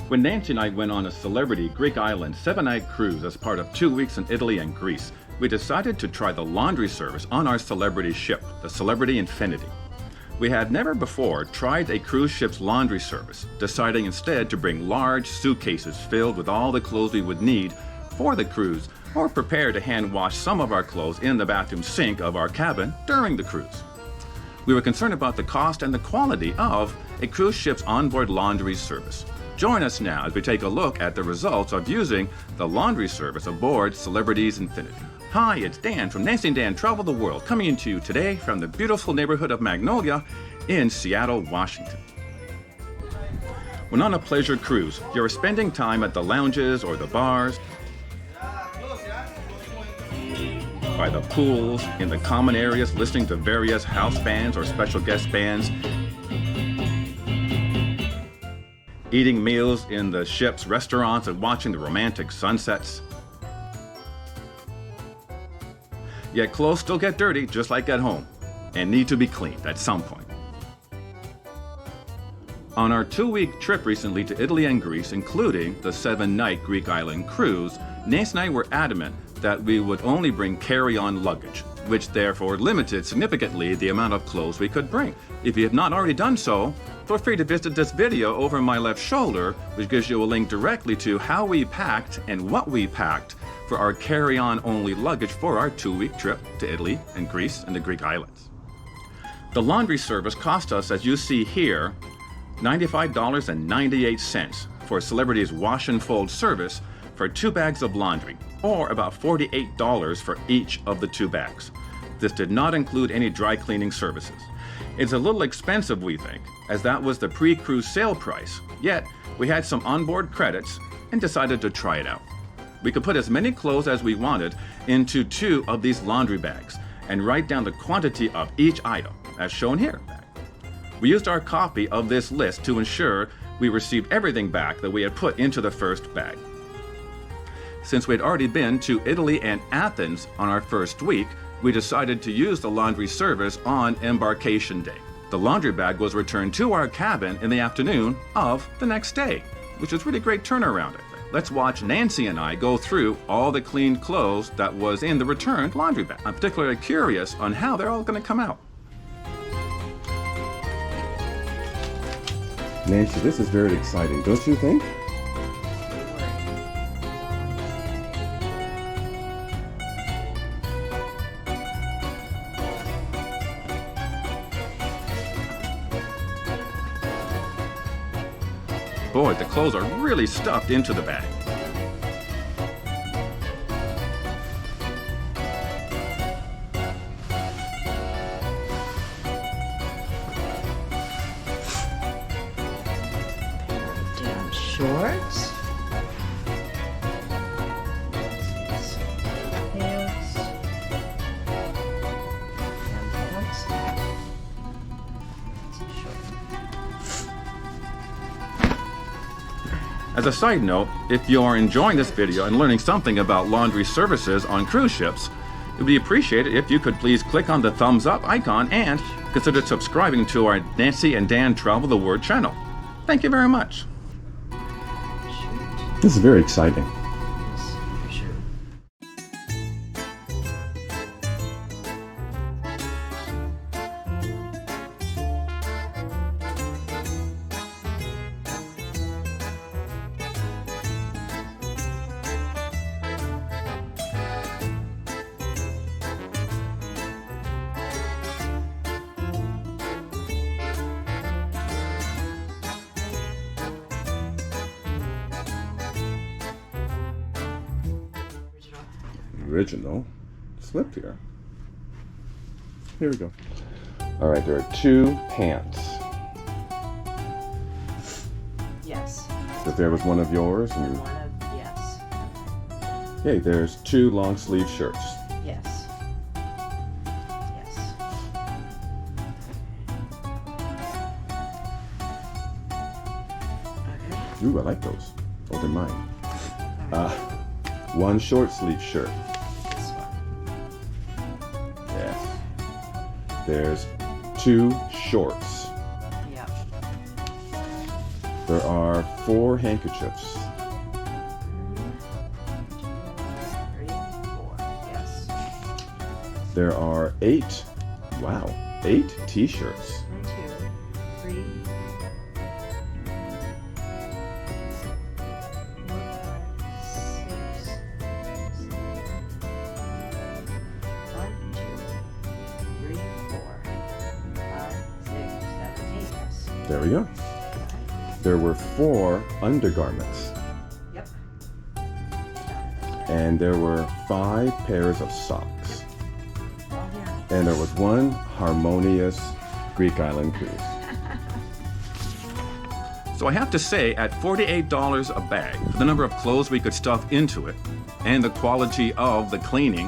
When Nancy and I went on a celebrity Greek island 7-night cruise as part of 2 weeks in Italy and Greece, we decided to try the laundry service on our celebrity ship, the Celebrity Infinity. We had never before tried a cruise ship's laundry service, deciding instead to bring large suitcases filled with all the clothes we would need for the cruise, or prepare to hand wash some of our clothes in the bathroom sink of our cabin during the cruise. We were concerned about the cost and the quality of a cruise ship's onboard laundry service. Join us now as we take a look at the results of using the laundry service aboard Celebrity's Infinity. Hi, it's Dan from Nancy and Dan Travel the World, coming to you today from the beautiful neighborhood of Magnolia in Seattle, Washington. When on a pleasure cruise, you're spending time at the lounges or the bars, by the pools, in the common areas, listening to various house bands or special guest bands, eating meals in the ship's restaurants and watching the romantic sunsets. Yet clothes still get dirty just like at home and need to be cleaned at some point. On our 2-week trip recently to Italy and Greece, including the 7-night Greek island cruise, Nancy and I were adamant that we would only bring carry-on luggage, which therefore limited significantly the amount of clothes we could bring. If you have not already done so, feel free to visit this video over my left shoulder, which gives you a link directly to how we packed and what we packed for our carry-on only luggage for our 2-week trip to Italy and Greece and the Greek islands. The laundry service cost us, as you see here, $95.98 for Celebrity's wash and fold service for 2 bags of laundry, or about $48 for each of the 2 bags. This did not include any dry cleaning services. It's a little expensive, we think, as that was the pre-cruise sale price, yet we had some onboard credits and decided to try it out. We could put as many clothes as we wanted into 2 of these laundry bags and write down the quantity of each item, as shown here. We used our copy of this list to ensure we received everything back that we had put into the first bag. Since we had already been to Italy and Athens on our first week, we decided to use the laundry service on embarkation day. The laundry bag was returned to our cabin in the afternoon of the next day, which was really great turnaround. Let's watch Nancy and I go through all the cleaned clothes that was in the returned laundry bag. I'm particularly curious on how they're all going to come out. Nancy, this is very exciting, don't you think? Boy, the clothes are really stuffed into the bag. Down shorts. Pants. And pants. As a side note, if you are enjoying this video and learning something about laundry services on cruise ships, it would be appreciated if you could please click on the thumbs up icon and consider subscribing to our Nancy and Dan Travel the World channel. Thank you very much. This is very exciting. Yes, for sure. Original slipped here. Here we go. All right, there are 2 pants. Yes. So if there was one of yours, and One of, yes. okay, there's 2 long sleeve shirts. Yes. Yes. Okay. Ooh, I like those. Oh, they're mine. 1 short sleeve shirt. This one. Yes. There's 2 shorts. Yep. There are 4 handkerchiefs. 1, 2, 3, 4. Yes. There are 8, wow, 8 t-shirts. 1, 2, 3, 4, 5, 6, 1, 2, 3, 4, 5, 6, 7, 8. Yes. There we go. There were 4 undergarments. Yep. And there were 5 pairs of socks. All here. And there was 1 harmonious Greek island cruise. So I have to say, at $48 a bag, for the number of clothes we could stuff into it, and the quality of the cleaning,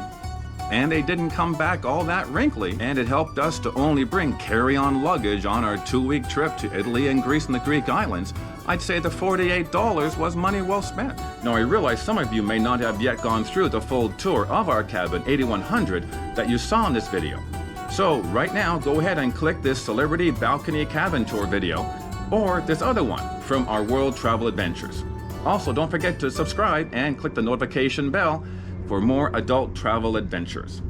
and they didn't come back all that wrinkly, and it helped us to only bring carry-on luggage on our 2-week trip to Italy and Greece and the Greek islands, I'd say the $48 was money well spent. Now I realize some of you may not have yet gone through the full tour of our cabin 8100 that you saw in this video. So right now, go ahead and click this Celebrity Balcony Cabin Tour video, or this other one from our World Travel Adventures. Also, don't forget to subscribe and click the notification bell for more adult travel adventures.